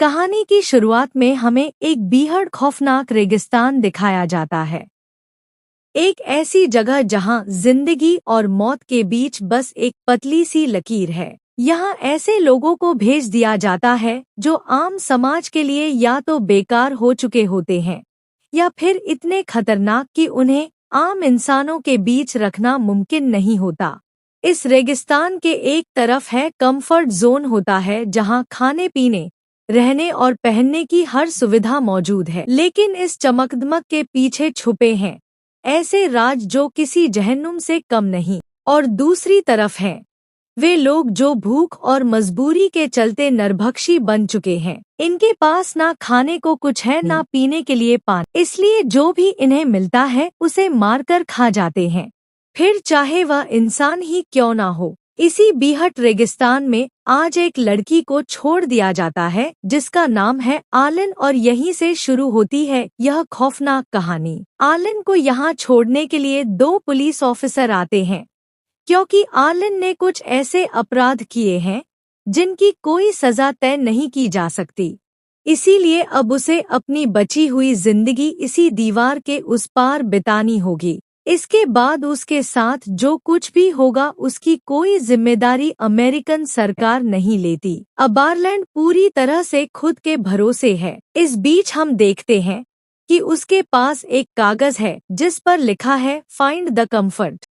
कहानी की शुरुआत में हमें एक बेहद खौफनाक रेगिस्तान दिखाया जाता है। एक ऐसी जगह जहां जिंदगी और मौत के बीच बस एक पतली सी लकीर है। यहाँ ऐसे लोगों को भेज दिया जाता है जो आम समाज के लिए या तो बेकार हो चुके होते हैं या फिर इतने खतरनाक कि उन्हें आम इंसानों के बीच रखना मुमकिन नहीं होता। इस रेगिस्तान के एक तरफ है कंफर्ट जोन होता है जहां खाने पीने, रहने और पहनने की हर सुविधा मौजूद है, लेकिन इस चमकदमक के पीछे छुपे हैं ऐसे राज जो किसी जहन्नुम से कम नहीं। और दूसरी तरफ हैं वे लोग जो भूख और मजबूरी के चलते नरभक्षी बन चुके हैं। इनके पास ना खाने को कुछ है ना पीने के लिए पानी, इसलिए जो भी इन्हें मिलता है उसे मारकर खा जाते हैं, फिर चाहे वह इंसान ही क्यों ना हो। इसी बीहट रेगिस्तान में आज एक लड़की को छोड़ दिया जाता है जिसका नाम है आलन, और यहीं से शुरू होती है यह खौफनाक कहानी। आलन को यहाँ छोड़ने के लिए 2 पुलिस ऑफिसर आते हैं क्योंकि आलन ने कुछ ऐसे अपराध किए हैं जिनकी कोई सजा तय नहीं की जा सकती। इसीलिए अब उसे अपनी बची हुई जिंदगी इसी दीवार के उस पार बितानी होगी। इसके बाद उसके साथ जो कुछ भी होगा उसकी कोई जिम्मेदारी अमेरिकन सरकार नहीं लेती। अब आयरलैंड पूरी तरह से खुद के भरोसे है। इस बीच हम देखते हैं कि उसके पास एक कागज है जिस पर लिखा है फाइंड द कंफर्ट।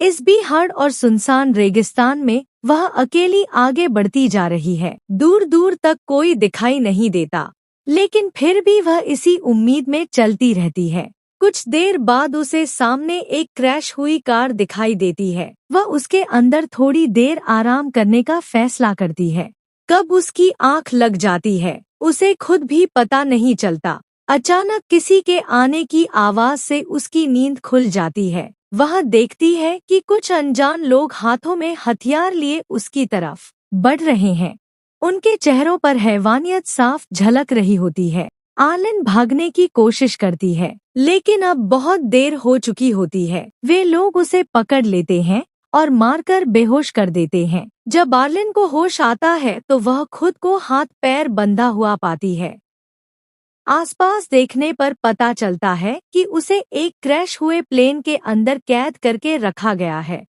इस बेहद और सुनसान रेगिस्तान में वह अकेली आगे बढ़ती जा रही है। दूर दूर तक कोई दिखाई नहीं देता, लेकिन फिर भी वह इसी उम्मीद में चलती रहती है। कुछ देर बाद उसे सामने एक क्रैश हुई कार दिखाई देती है। वह उसके अंदर थोड़ी देर आराम करने का फैसला करती है। कब उसकी आंख लग जाती है उसे खुद भी पता नहीं चलता। अचानक किसी के आने की आवाज से उसकी नींद खुल जाती है। वह देखती है कि कुछ अनजान लोग हाथों में हथियार लिए उसकी तरफ बढ़ रहे हैं। उनके चेहरों पर हैवानियत साफ झलक रही होती है। आलन भागने की कोशिश करती है, लेकिन अब बहुत देर हो चुकी होती है। वे लोग उसे पकड़ लेते हैं और मारकर बेहोश कर देते हैं। जब आलन को होश आता है तो वह खुद को हाथ पैर बंधा हुआ पाती है। आसपास देखने पर पता चलता है कि उसे एक क्रैश हुए प्लेन के अंदर कैद करके रखा गया है।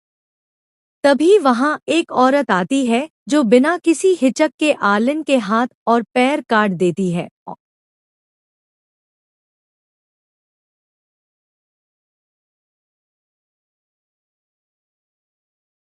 तभी वहां एक औरत आती है जो बिना किसी हिचक के आलन के हाथ और पैर काट देती है